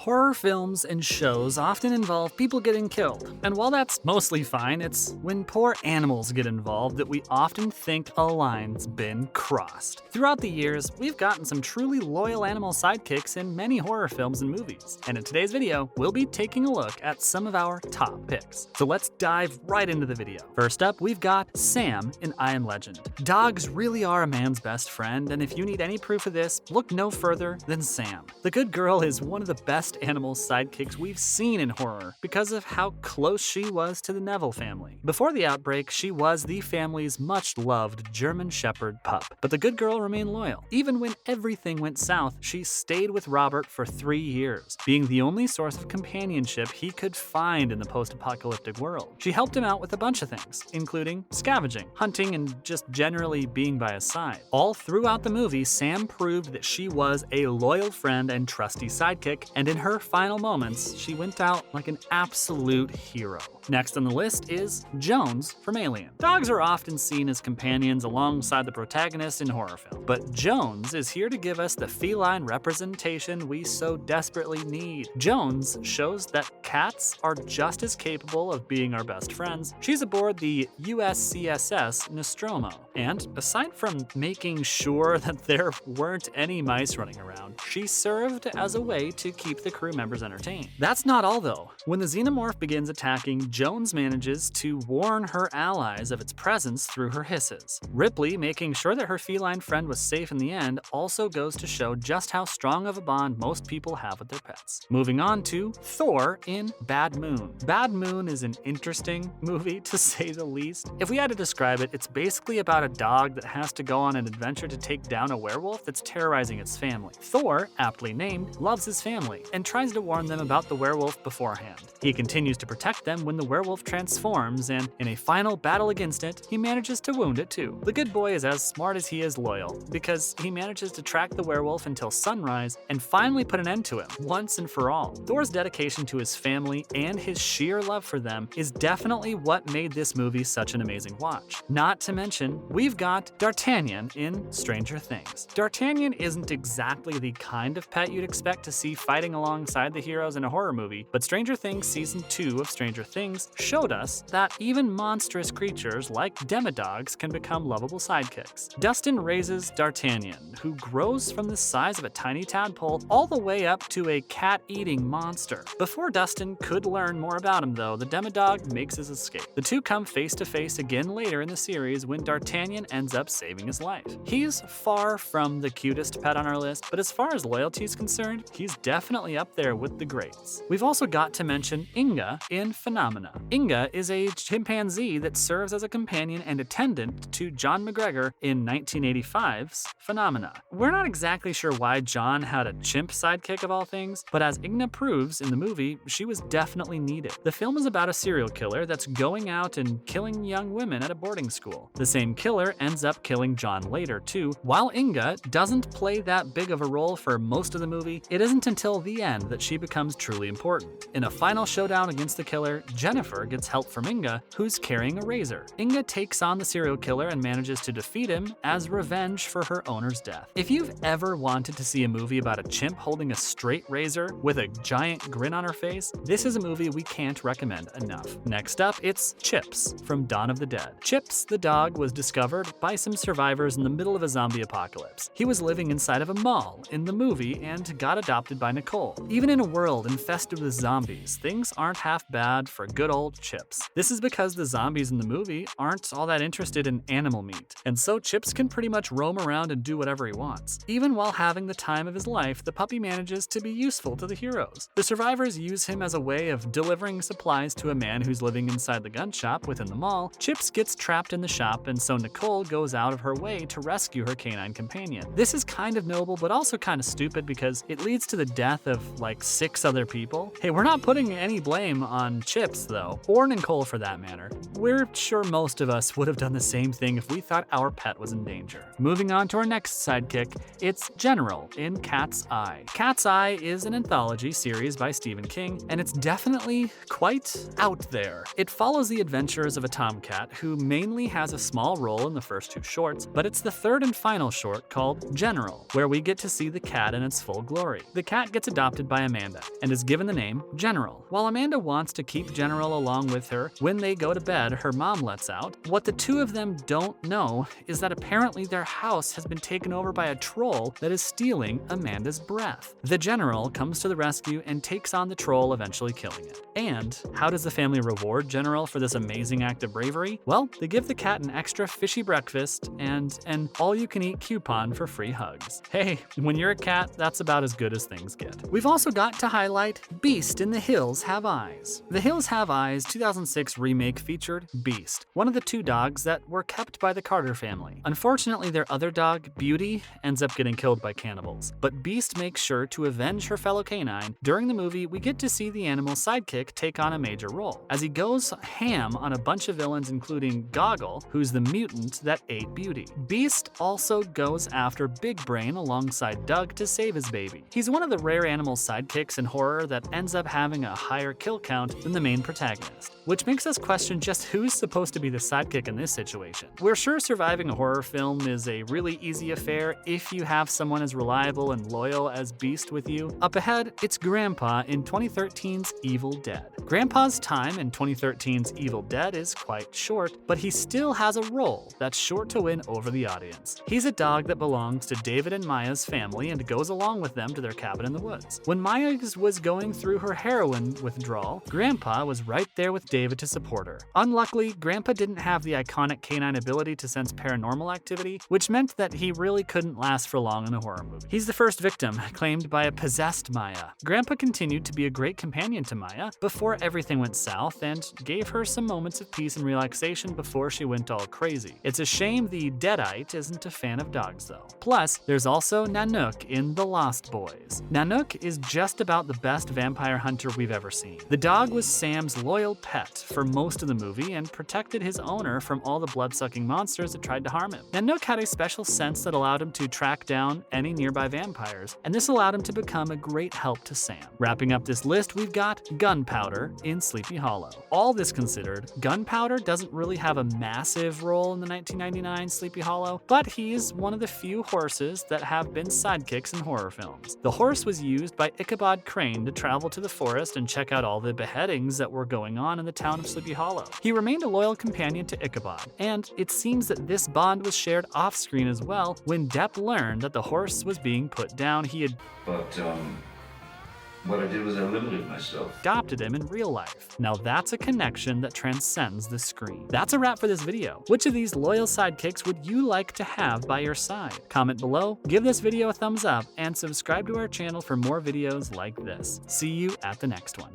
Horror films and shows often involve people getting killed, and while that's mostly fine, it's when poor animals get involved that we often think a line's been crossed. Throughout the years, we've gotten some truly loyal animal sidekicks in many horror films and movies, and in today's video, we'll be taking a look at some of our top picks. So let's dive right into the video. First up, we've got Sam in I Am Legend. Dogs really are a man's best friend, and if you need any proof of this, look no further than Sam. The good girl is one of the best animal sidekicks we've seen in horror because of how close she was to the Neville family. Before the outbreak, she was the family's much-loved German Shepherd pup, but the good girl remained loyal. Even when everything went south, she stayed with Robert for 3 years, being the only source of companionship he could find in the post-apocalyptic world. She helped him out with a bunch of things, including scavenging, hunting, and just generally being by his side. All throughout the movie, Sam proved that she was a loyal friend and trusty sidekick, and in her final moments, she went out like an absolute hero. Next on the list is Jones from Alien. Dogs are often seen as companions alongside the protagonist in horror films, but Jones is here to give us the feline representation we so desperately need. Jones shows that cats are just as capable of being our best friends. She's aboard the USCSS Nostromo, and aside from making sure that there weren't any mice running around, she served as a way to keep the crew members entertained. That's not all though. When the xenomorph begins attacking, Jones manages to warn her allies of its presence through her hisses. Ripley, making sure that her feline friend was safe in the end, also goes to show just how strong of a bond most people have with their pets. Moving on to Thor in Bad Moon. Bad Moon is an interesting movie to say the least. If we had to describe it, it's basically about a dog that has to go on an adventure to take down a werewolf that's terrorizing its family. Thor, aptly named, loves his family and tries to warn them about the werewolf beforehand. He continues to protect them when the werewolf transforms, and in a final battle against it, he manages to wound it too. The good boy is as smart as he is loyal, because he manages to track the werewolf until sunrise and finally put an end to him, once and for all. Thor's dedication to his family and his sheer love for them is definitely what made this movie such an amazing watch. Not to mention, we've got D'Artagnan in Stranger Things. D'Artagnan isn't exactly the kind of pet you'd expect to see fighting alongside the heroes in a horror movie, but Stranger Things Season 2 of Stranger Things showed us that even monstrous creatures like demodogs can become lovable sidekicks. Dustin raises D'Artagnan, who grows from the size of a tiny tadpole all the way up to a cat-eating monster. Before Dustin could learn more about him though, the demodog makes his escape. The two come face to face again later in the series when D'Artagnan ends up saving his life. He's far from the cutest pet on our list, but as far as loyalty is concerned, he's definitely up there with the greats. We've also got to mention Inga in Phenomena. Inga is a chimpanzee that serves as a companion and attendant to John McGregor in 1985's Phenomena. We're not exactly sure why John had a chimp sidekick of all things, but as Inga proves in the movie, she was definitely needed. The film is about a serial killer that's going out and killing young women at a boarding school. The same killer ends up killing John later too. While Inga doesn't play that big of a role for most of the movie, it isn't until the end that she becomes truly important. In a final showdown against the killer, Jennifer gets help from Inga, who's carrying a razor. Inga takes on the serial killer and manages to defeat him as revenge for her owner's death. If you've ever wanted to see a movie about a chimp holding a straight razor with a giant grin on her face, this is a movie we can't recommend enough. Next up, it's Chips from Dawn of the Dead. Chips, the dog, was discovered by some survivors in the middle of a zombie apocalypse. He was living inside of a mall in the movie and got adopted by Nicole. Even in a world infested with zombies, things aren't half bad for good old Chips. This is because the zombies in the movie aren't all that interested in animal meat, and so Chips can pretty much roam around and do whatever he wants. Even while having the time of his life, the puppy manages to be useful to the heroes. The survivors use him as a way of delivering supplies to a man who's living inside the gun shop within the mall. Chips gets trapped in the shop, and so Nicole goes out of her way to rescue her canine companion. This is kind of noble, but also kind of stupid because it leads to the death of like 6 other people. Hey, we're not putting any blame on Chips, though, or Nicole for that matter. We're sure most of us would have done the same thing if we thought our pet was in danger. Moving on to our next sidekick, it's General in Cat's Eye. Cat's Eye is an anthology series by Stephen King, and it's definitely quite out there. It follows the adventures of a tomcat who mainly has a small role in the first two shorts, but it's the third and final short called General, where we get to see the cat in its full glory. The cat gets adopted by Amanda and is given the name General. While Amanda wants to keep General along with her, when they go to bed, her mom lets out. What the two of them don't know is that apparently their house has been taken over by a troll that is stealing Amanda's breath. The General comes to the rescue and takes on the troll, eventually killing it. And how does the family reward General for this amazing act of bravery? Well, they give the cat an extra fishy breakfast and an all-you-can-eat coupon for free hugs. Hey, when you're a cat, that's about as good as things get. We've also got to highlight Beast in The Hills Have Eyes. The Hills Have Eyes 2006 remake featured Beast, one of the two dogs that were kept by the Carter family. Unfortunately, their other dog, Beauty, ends up getting killed by cannibals, but Beast makes sure to avenge her fellow canine. During the movie, we get to see the animal's sidekick take on a major role, as he goes ham on a bunch of villains including Goggle, who's the mutant that ate Beauty. Beast also goes after Big Brain alongside Doug to save his baby. He's one of the rare animal sidekicks in horror that ends up having a higher kill count than the main protagonist, which makes us question just who's supposed to be the sidekick in this situation. We're sure surviving a horror film is a really easy affair if you have someone as reliable and loyal as Beast with you. Up ahead, it's Grandpa in 2013's Evil Dead. Grandpa's time in 2013's Evil Dead is quite short, but he still has a role that's sure to win over the audience. He's a dog that belongs to David and Maya's family and goes along with them to their cabin in the woods. When Maya was going through her heroin withdrawal, Grandpa was right there with David to support her. Unluckily, Grandpa didn't have the iconic canine ability to sense paranormal activity, which meant that he really couldn't last for long in a horror movie. He's the first victim, claimed by a possessed Maya. Grandpa continued to be a great companion to Maya before everything went south and gave her some moments of peace and relaxation before she went all crazy. It's a shame the Deadite isn't a fan of dogs though. Plus, there's also Nanook in The Lost Boys. Nanook is just about the best vampire hunter we've ever seen. The dog was Sam's loyal pet for most of the movie and protected his owner from all the blood-sucking monsters that tried to harm him. Nanook had a special sense that allowed him to track down any nearby vampires, and this allowed him to become a great help to Sam. Wrapping up this list, we've got Gunpowder in Sleepy Hollow. All this considered, Gunpowder doesn't really have a massive role in the 1999 Sleepy Hollow, but he's one of the few horses that have been sidekicks in horror films. The horse was used by Ichabod Crane to travel to the forest and check out all the beheadings that were going on in the town of Sleepy Hollow. He remained a loyal companion to Ichabod, and it seems that this bond was shared off-screen as well. When Depp learned that the horse was being put down, he had what I did was I limited myself. Adopted him in real life. Now that's a connection that transcends the screen. That's a wrap for this video. Which of these loyal sidekicks would you like to have by your side? Comment below, give this video a thumbs up, and subscribe to our channel for more videos like this. See you at the next one.